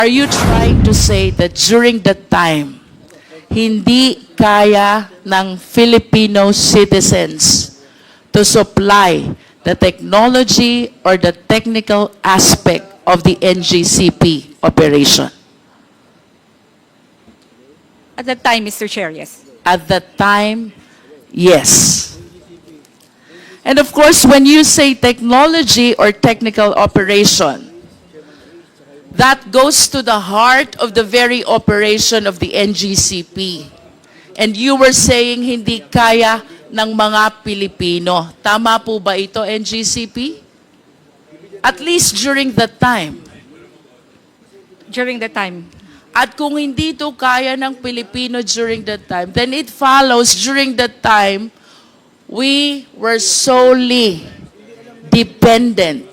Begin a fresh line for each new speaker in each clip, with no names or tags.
Are you trying to say that during that time, hindi kaya ng Filipino citizens to supply the technology or the technical aspect of the NGCP operation?
At that time, Mr. Chair, yes.
At that time, yes. And of course, when you say technology or technical operation, that goes to the heart of the very operation of the NGCP. And you were saying hindi kaya ng mga Pilipino. Tama po ba ito, NGCP? At least during that time.
During that time.
At kung hindi ito kaya ng Pilipino during that time, then it follows during that time, we were solely dependent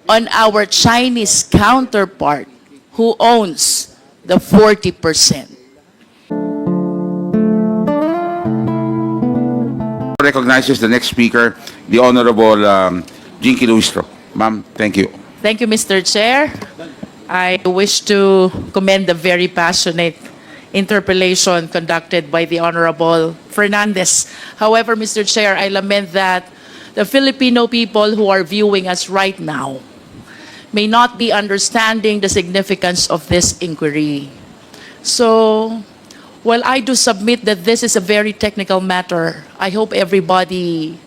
on our Chinese counterpart who owns the 40%.
Recognizes the next speaker, the Honorable Luistro. Ma'am, thank you.
Thank you, Mr. Chair. I wish to commend the very passionate interpellation conducted by the Honorable Fernandez. However, Mr. Chair, I lament that the Filipino people who are viewing us right now may not be understanding the significance of this inquiry. So, while I do submit that this is a very technical matter, I hope everybody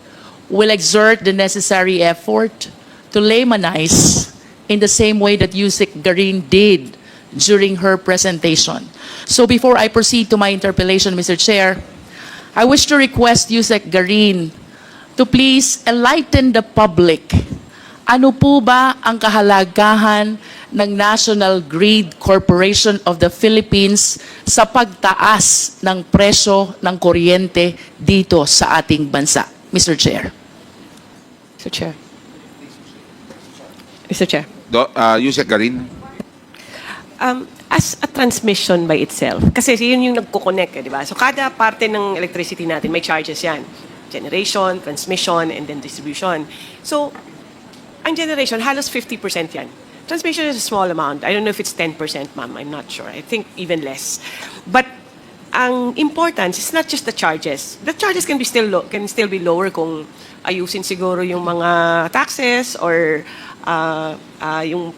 will exert the necessary effort to laymanize in the same way that Yusek Garin did during her presentation. So before I proceed to my interpellation, Mr. Chair, I wish to request Yusek Garin to please enlighten the public. Ano po ba ang kahalagahan ng National Grid Corporation of the Philippines sa pagtaas ng presyo ng kuryente dito sa ating bansa? Mr. Chair.
Mr. Chair. Mr. Chair.
Yusek Garin.
As a transmission by itself, kasi yun yung nagko-connect, di ba? So kada parte ng electricity natin, may charges yan. Generation, transmission, and then distribution. So, ang generation, halos 50% yan. Transmission is a small amount. I don't know if it's 10%, ma'am. I'm not sure. I think even less. But ang importance is not just the charges. The charges can still be lower kung ayusin siguro yung mga taxes or yung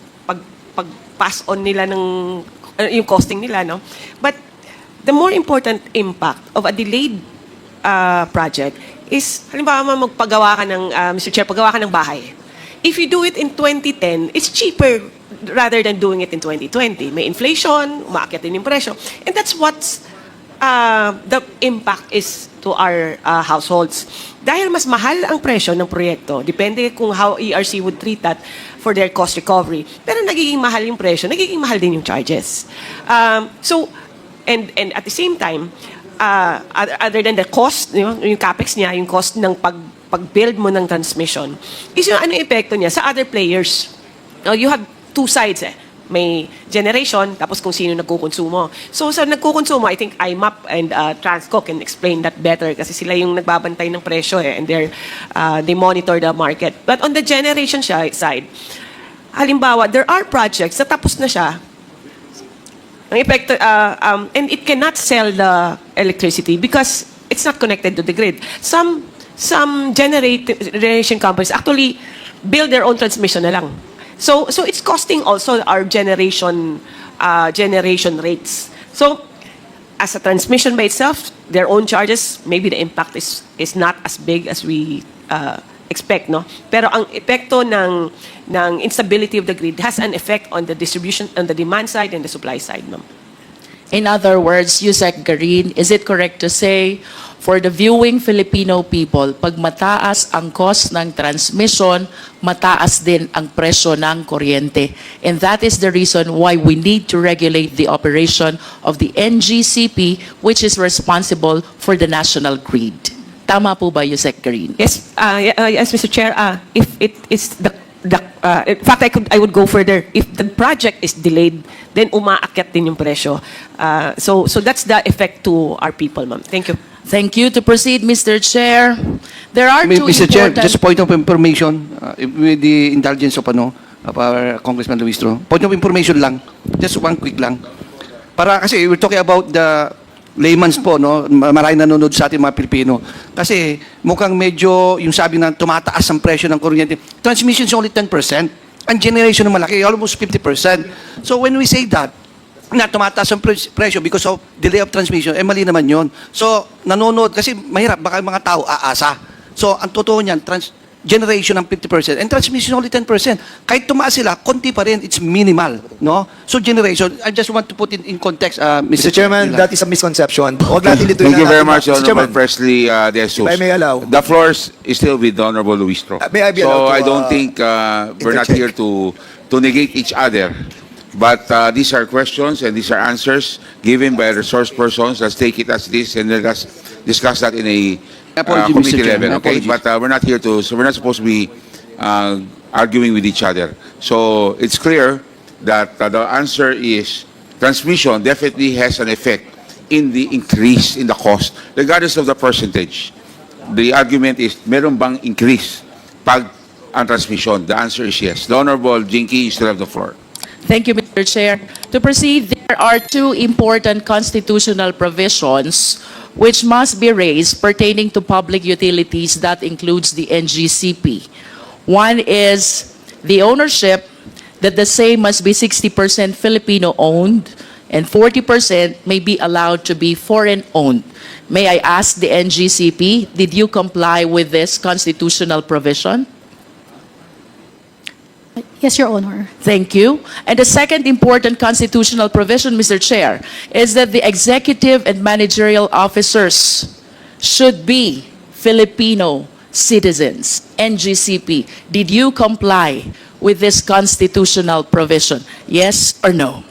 pag-pass on nila ng yung costing nila, no? But the more important impact of a delayed project is, halimbawa magpagawa ka ng, Mr. Chair, paggawa ka ng bahay. If you do it in 2010, it's cheaper rather than doing it in 2020. May inflation, umaakyat din yung presyo. And that's what's the impact is to our households. Dahil mas mahal ang presyo ng proyekto, depende kung how ERC would treat that for their cost recovery. Pero nagiging mahal yung presyo, nagiging mahal din yung charges. And at the same time, other than the cost, yung capex niya, yung cost ng pag-build mo ng transmission, is yung ano epekto niya sa other players. You have two sides eh. May generation, tapos kung sino nagkukonsumo. So sa nagkukonsumo, I think IMAP and Transco can explain that better kasi sila yung nagbabantay ng presyo eh, and they monitor the market. But on the generation side, halimbawa, there are projects na tapos na siya, ang epekto, and it cannot sell the electricity because it's not connected to the grid. Some generation companies actually build their own transmission na lang. So it's costing also our generation rates. So as a transmission by itself, their own charges, maybe the impact is not as big as we expect, no? Pero ang epekto ng instability of the grid has an effect on the distribution, on the demand side and the supply side, no?
In other words, Yusek Garin, is it correct to say, for the viewing Filipino people, pag mataas ang cost ng transmission, mataas din ang presyo ng kuryente. And that is the reason why we need to regulate the operation of the NGCP, which is responsible for the national grid. Tama po ba, Yusek Garin?
Yes, yes, Mr. Chair. If it is in fact, I would go further. If the project is delayed, then umaakyat din yung presyo. So that's the effect to our people, ma'am. Thank you.
Thank you. To proceed, Mr. Chair, there are two
Mr. Chair,
important...
just point of information with the intelligence of of our Congressman Luistro. Point of information lang, just one quick lang. Para kasi we're talking about the layman's po, no? Maraming nanonood sa ating mga Pilipino. Kasi mukhang medyo yung sabi na tumataas ang presyo ng kuryente. Transmission is only 10%. Ang generation ng malaki, almost 50%. So when we say that, na tumataas ang presyo because of delay of transmission, mali naman yun. So, nanonood, kasi mahirap, baka yung mga tao aasa. So, ang totoo niyan, generation ng 50% and transmission only 10%. Kahit tumaas sila, konti pa rin, it's minimal, no? So, generation, I just want to put it in context,
Mr. Chairman, that is a misconception. Huwag natin dito
Thank you very
natin-
much,
Mr. Chairman,
Honorable Presley De Jesus.
If I may allow.
The floor is still with the Honorable Luistro.
May I be
So
allowed to,
I don't think we're not
interject?
here to negate each other. But these are questions and these are answers given by resource persons. Let's take it as this and let us discuss that in a
Apology, Mr.
committee
Chair.
level. Okay,
Apologies.
but we're not here to. So we're not supposed to be arguing with each other. So it's clear that the answer is transmission definitely has an effect in the increase in the cost, regardless of the percentage. The argument is, meron bang increase pag ang transmission? The answer is yes. The Honorable Jinky, you still have the floor.
Thank you, Mr. Chair. To proceed, there are two important constitutional provisions which must be raised pertaining to public utilities. That includes the NGCP. One is the ownership, that the same must be 60% Filipino-owned and 40% may be allowed to be foreign-owned. May I ask the NGCP, did you comply with this constitutional provision?
Yes, Your Honor.
Thank you. And the second important constitutional provision, Mr. Chair, is that the executive and managerial officers should be Filipino citizens. NGCP, did you comply with this constitutional provision? Yes or no?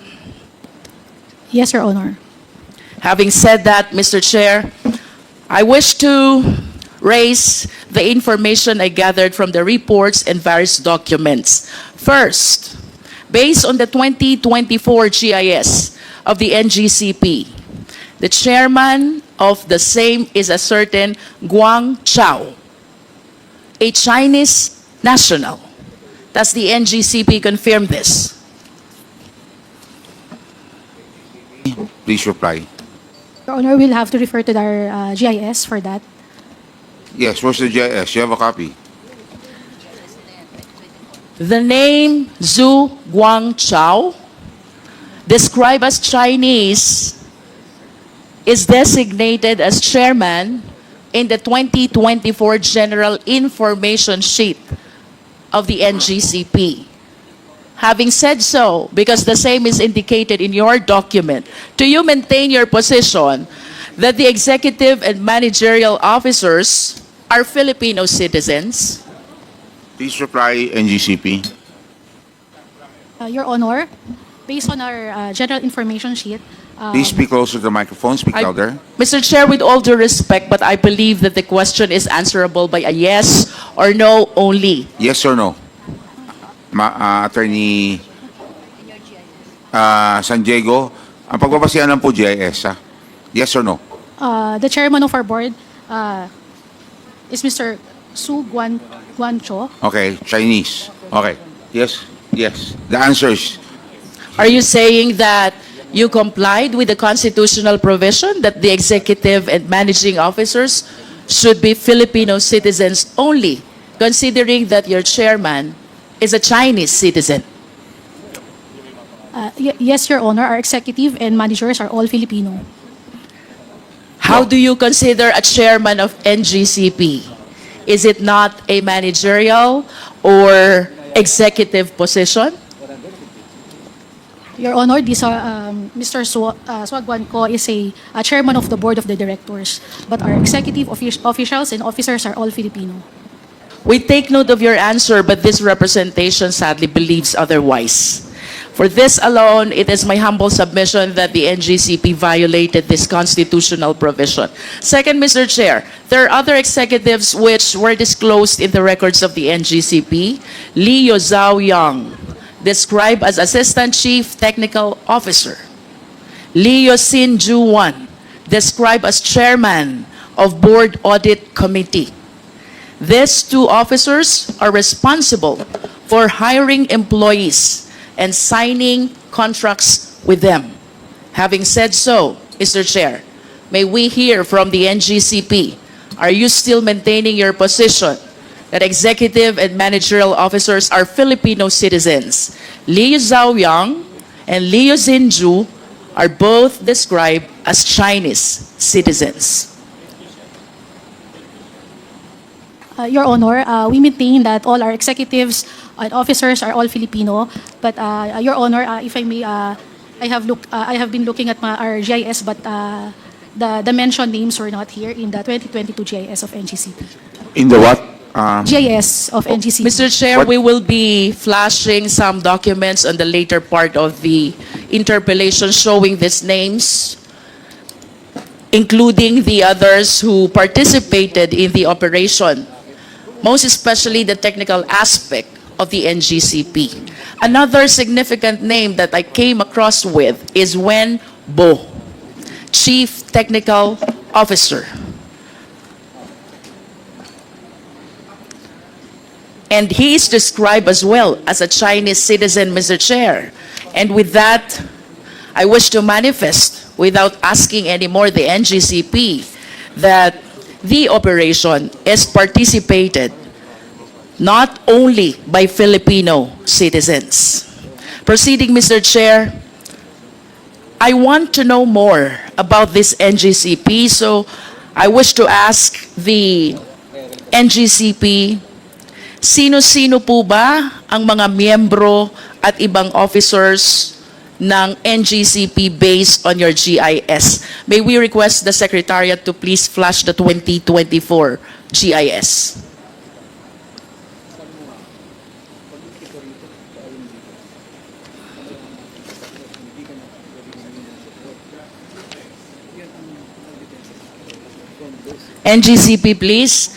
Yes, Your Honor.
Having said that, Mr. Chair, I wish to raise the information I gathered from the reports and various documents. First, based on the 2024 GIS of the NGCP, the chairman of the same is a certain Guang Chao, a Chinese national. Does the NGCP confirm this?
Please reply.
Your Honor, we'll have to refer to our GIS for that.
Yes, where's the GIS? You have a copy.
The name Zhu Guangchao, described as Chinese, is designated as chairman in the 2024 General Information Sheet of the NGCP. Having said so, because the same is indicated in your document, do you maintain your position that the executive and managerial officers are Filipino citizens?
Please reply, NGCP.
Your Honor, based on our General Information Sheet,
Please speak closer to the microphone. Speak louder.
Mr. Chair, with all due respect, but I believe that the question is answerable by a yes or no only.
Yes or no? Attorney San Diego, ang pagbabasihan lang po GIS, ha? Yes or no?
the chairman of our board is Mr. Su Guancho.
Okay, Chinese. Okay. Yes, yes. The answer is
Are you saying that you complied with the constitutional provision that the executive and managing officers should be Filipino citizens only, considering that your chairman is a Chinese citizen?
Yes, Your Honor, our executive and managers are all Filipino.
How do you consider a chairman of NGCP? Is it not a managerial or executive position?
Your Honor, Mr. Guanco is a chairman of the board of the directors, but our executive officials and officers are all Filipino.
We take note of your answer, but this representation sadly believes otherwise. For this alone, it is my humble submission that the NGCP violated this constitutional provision. Second, Mr. Chair, there are other executives which were disclosed in the records of the NGCP. Leo Zhao Yang, described as Assistant Chief Technical Officer. Leo Sin Juan, described as Chairman of Board Audit Committee. These two officers are responsible for hiring employees and signing contracts with them. Having said so, Mr. Chair, may we hear from the NGCP, are you still maintaining your position that executive and managerial officers are Filipino citizens? Liu Zhaoyang and Liu Xinju are both described as Chinese citizens.
Your Honor, we maintain that all our executives and officers are all Filipino. But Your Honor, if I may, I have been looking at our GIS, but the mentioned names were not here in the 2022 GIS of NGCP.
In the what?
GIS of NGCP.
Mr. Chair,
What-
we will be flashing some documents on the later part of the interpellation showing these names, including the others who participated in the operation, most especially the technical aspect of the NGCP. Another significant name that I came across with is Wen Bo, Chief Technical Officer. And he is described as well as a Chinese citizen, Mr. Chair. And with that, I wish to manifest, without asking anymore the NGCP, that the operation is participated not only by Filipino citizens. Proceeding, Mr. Chair, I want to know more about this NGCP, so I wish to ask the NGCP, sino-sino po ba ang mga miyembro at ibang officers ng NGCP based on your GIS? May we request the Secretariat to please flash the 2024 GIS. NGCP, please.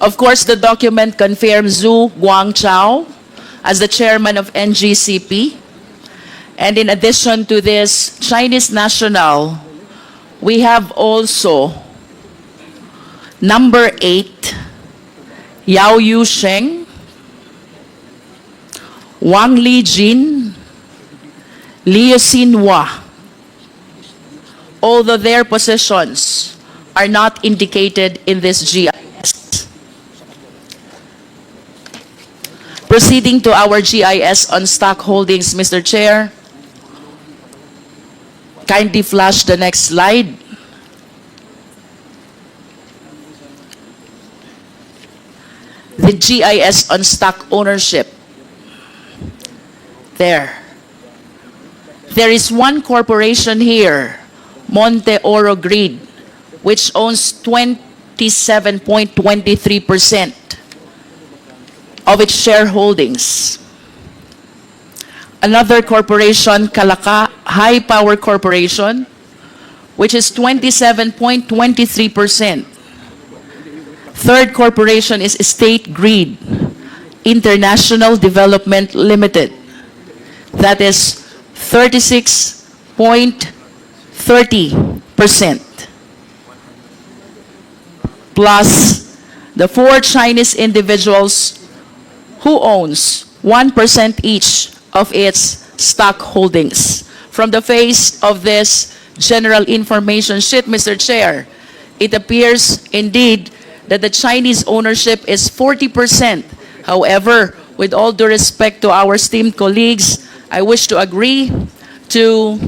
Of course, the document confirms Zhu Guangchao as the chairman of NGCP. And in addition to this Chinese national, we have also number 8, Yao Yu Sheng, Wang Lijin, Liu Xinhua, although their positions are not indicated in this GIS. Proceeding to our GIS on stock holdings, Mr. Chair, kindly flash the next slide. The GIS on stock ownership. There is one corporation here, Monte Oro Grid, which owns 27.23% of its shareholdings. Another corporation, Kalaka High Power Corporation, which is 27.23%. Third corporation is State Grid International Development Limited. That is 36.30%. Plus the 4 Chinese individuals who owns 1% each of its stock holdings. From the face of this general information sheet, Mr. Chair, it appears indeed that the Chinese ownership is 40%. However, with all due respect to our esteemed colleagues, I wish to agree to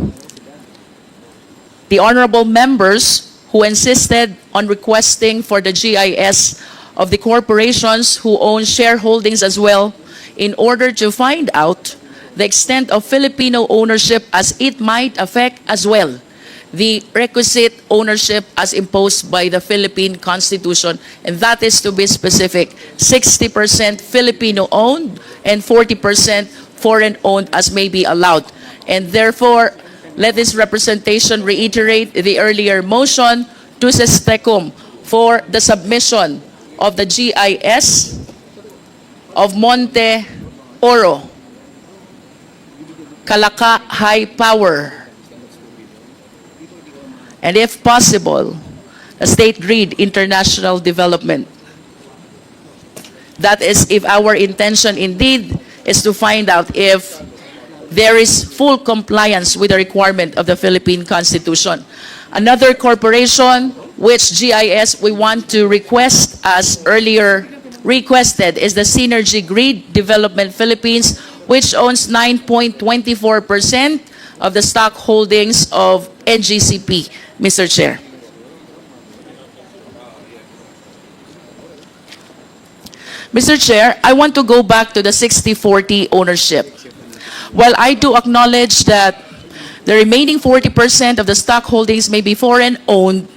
the honorable members who insisted on requesting for the GIS of the corporations who own shareholdings as well, in order to find out the extent of Filipino ownership, as it might affect as well the requisite ownership as imposed by the Philippine Constitution, and that is, to be specific, 60% Filipino-owned and 40% foreign-owned as may be allowed. And therefore, let this representation reiterate the earlier motion to Sestecum for the submission of the GIS of Monte Oro, Kalaka High Power and if possible, a state grid international development. That is, if our intention indeed is to find out if there is full compliance with the requirement of the Philippine Constitution. Another corporation which GIS we want to request, as earlier requested, is the Synergy Grid Development Philippines, which owns 9.24% of the stock holdings of NGCP, Mr. Chair. Mr. Chair, I want to go back to the 60-40 ownership. While I do acknowledge that the remaining 40% of the stock holdings may be foreign-owned,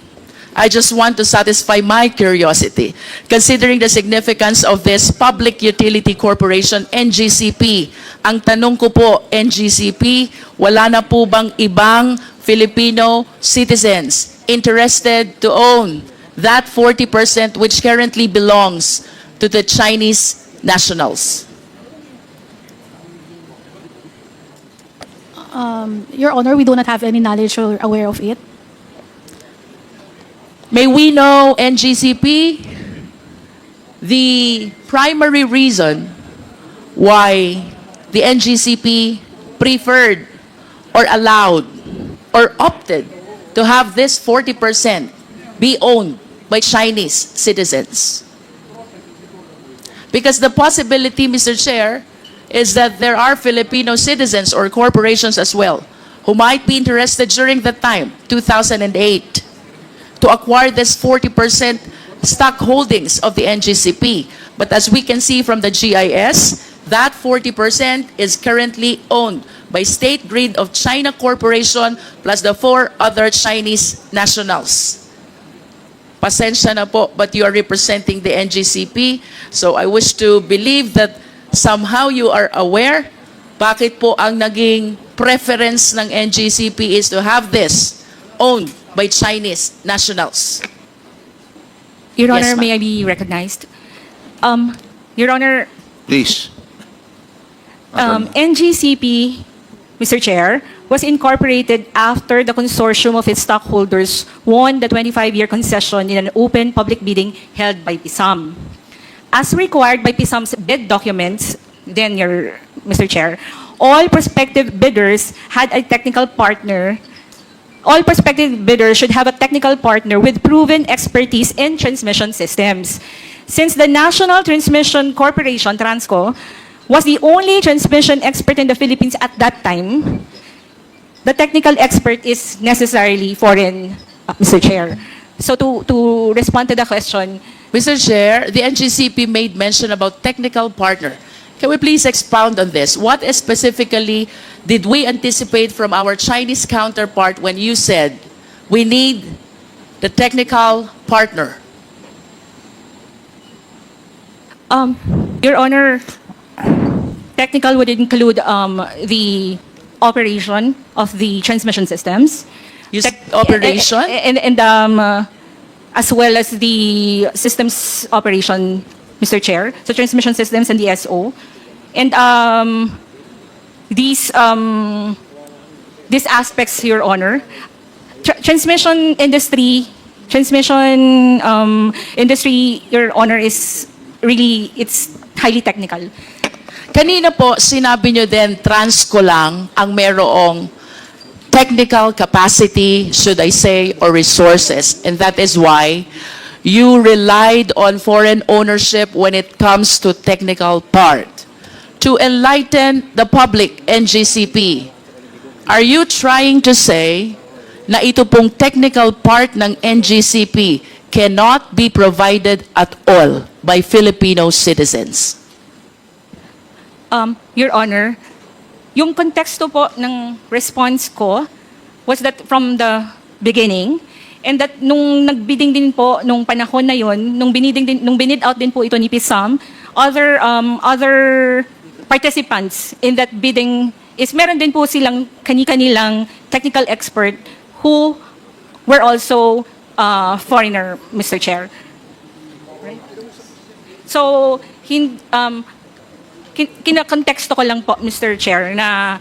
I just want to satisfy my curiosity, considering the significance of this Public Utility Corporation, NGCP. Ang tanong ko po, NGCP, wala na po bang ibang Filipino citizens interested to own that 40% which currently belongs to the Chinese nationals?
Your Honor, we do not have any knowledge or aware of it.
May we know, NGCP, the primary reason why the NGCP preferred or allowed or opted to have this 40% be owned by Chinese citizens? Because the possibility, Mr. Chair, is that there are Filipino citizens or corporations as well who might be interested during that time, 2008, to acquire this 40% stock holdings of the NGCP. But as we can see from the GIS, that 40% is currently owned by State Grid of China Corporation plus the 4 other Chinese nationals. Pasensya na po, but you are representing the NGCP, so I wish to believe that somehow you are aware bakit po ang naging preference ng NGCP is to have this owned by Chinese nationals.
Your
Yes,
Honor,
ma'am.
may I be recognized? Your Honor,
Please.
NGCP, Mr. Chair, was incorporated after the consortium of its stockholders won the 25-year concession in an open public bidding held by PISAM. As required by PISAM's bid documents, then, Mr. Chair, all prospective bidders had a technical partner. All prospective bidders should have a technical partner with proven expertise in transmission systems. Since the National Transmission Corporation, Transco, was the only transmission expert in the Philippines at that time, the technical expert is necessarily foreign, Mr. Chair. So to respond to the question,
Mr. Chair, the NGCP made mention about technical partner. Can we please expound on this? What specifically did we anticipate from our Chinese counterpart when you said we need the technical partner?
Your Honor, technical would include the operation of the transmission systems.
You said operation?
And as well as the systems operation, Mr. Chair, so transmission systems and the SO. And these aspects, Your Honor, transmission industry, Your Honor, is really, it's highly technical.
Kanina po, sinabi nyo din, Transco lang ang merong technical capacity, should I say, or resources. And that is why you relied on foreign ownership when it comes to technical part. To enlighten the public, NGCP, are you trying to say na ito pong technical part ng NGCP cannot be provided at all by Filipino citizens?
Your Honor, yung konteksto po ng response ko was that from the beginning, and that nung nagbidding din po nung panahon na yon, nung binid out din po ito ni PISAM, other participants in that bidding is meron din po silang kani-kanilang technical expert who were also foreigner, Mr. Chair. Right? So, kinakonteksto ko lang po, Mr. Chair, na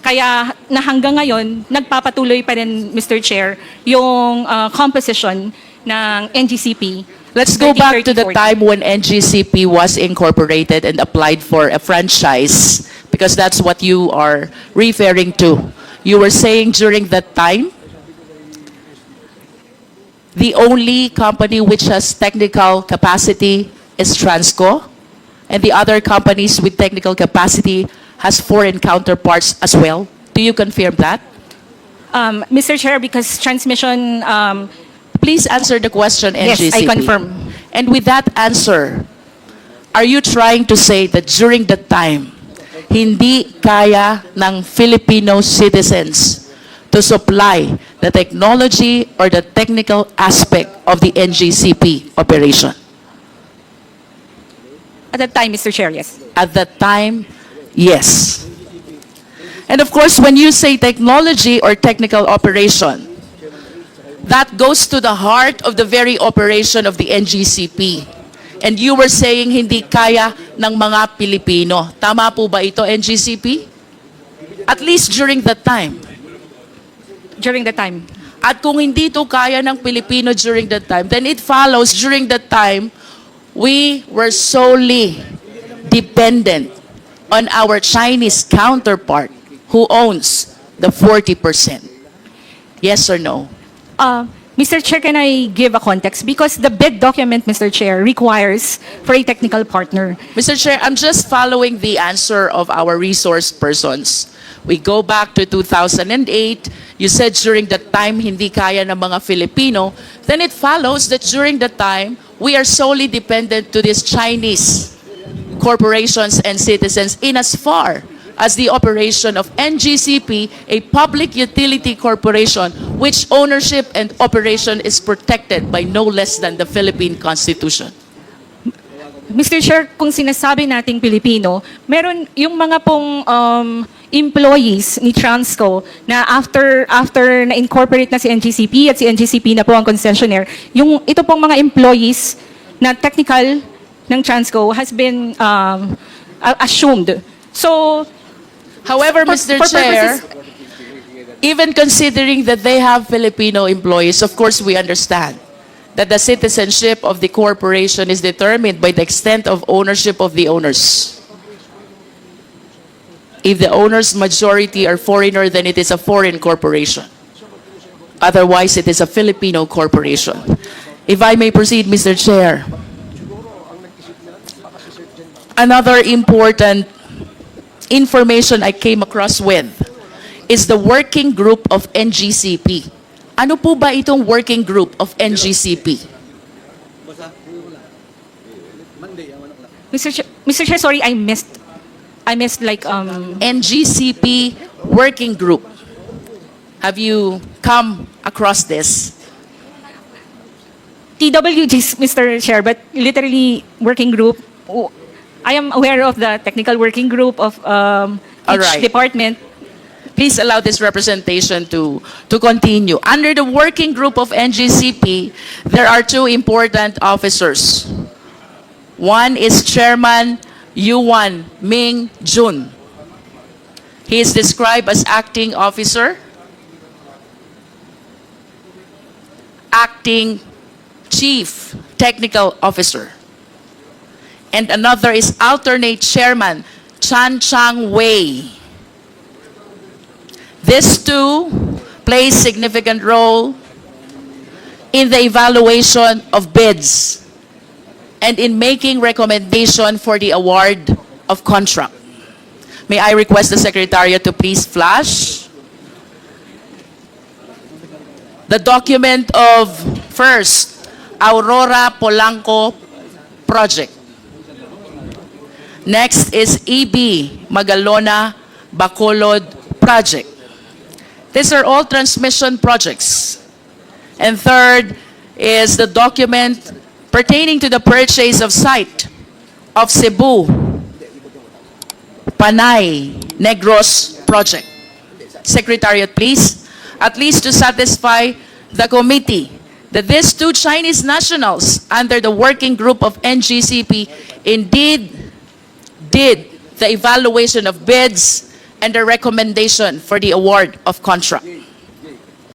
Kaya na hanggang ngayon, nagpapatuloy pa rin, Mr. Chair, yung composition ng NGCP.
Let's go back to the
30-40.
time when NGCP was incorporated and applied for a franchise, because that's what you are referring to. You were saying during that time, the only company which has technical capacity is Transco, and the other companies with technical capacity has foreign counterparts as well. Do you confirm that?
Mr. Chair, because transmission,
Please answer the question,
Yes,
NGCP.
I confirm.
And with that answer, are you trying to say that during that time, hindi kaya ng Filipino citizens to supply the technology or the technical aspect of the NGCP operation?
at that time, Mr. Chair, yes.
At that time, yes. And of course, when you say technology or technical operation, that goes to the heart of the very operation of the NGCP. And you were saying hindi kaya ng mga Pilipino. Tama po ba ito, NGCP? At least during that time.
During the time.
At kung hindi ito kaya ng Pilipino during that time, then it follows during that time, we were solely dependent on our Chinese counterpart who owns the 40%. Yes or no?
Mr. Chair, can I give a context? Because the bid document, Mr. Chair, requires for a technical partner.
Mr. Chair, I'm just following the answer of our resource persons. We go back to 2008. You said during that time, hindi kaya ng mga Filipino. Then it follows that during that time, we are solely dependent to these Chinese corporations and citizens in as far as the operation of NGCP, a public utility corporation, which ownership and operation is protected by no less than the Philippine Constitution.
Mr. Chair, kung sinasabi nating Pilipino, meron yung mga pong employees ni Transco na after na-incorporate na si NGCP at si NGCP na po ang concessionaire, yung ito pong mga employees na technical ng Transco has been assumed. So,
However, Mr.
for
Chair,
purposes-
even considering that they have Filipino employees, of course we understand that the citizenship of the corporation is determined by the extent of ownership of the owners. If the owners' majority are foreigner, then it is a foreign corporation. Otherwise, it is a Filipino corporation. If I may proceed, Mr. Chair. Another important information I came across with is the working group of NGCP. Ano po ba itong working group of NGCP?
Mr. Chair, sorry, I missed like
NGCP working group. Have you come across this?
TWGs, Mr. Chair, but literally working group. I am aware of the technical working group of each
right.
department.
Please allow this representation to continue. Under the working group of NGCP, there are two important officers. One is Chairman Yuan Ming Jun. He is described as acting officer, acting chief technical officer. And another is alternate chairman, Chan Chang Wei. These two play significant role in the evaluation of bids and in making recommendation for the award of contract. May I request the Secretariat to please flash the document of first, Aurora Polanco project. Next is EB Magalona Bacolod project. These are all transmission projects. And third is the document pertaining to the purchase of site of Cebu Panay Negros project. Secretariat, please, at least to satisfy the committee that these two Chinese nationals under the working group of NGCP indeed did the evaluation of bids and the recommendation for the award of contract.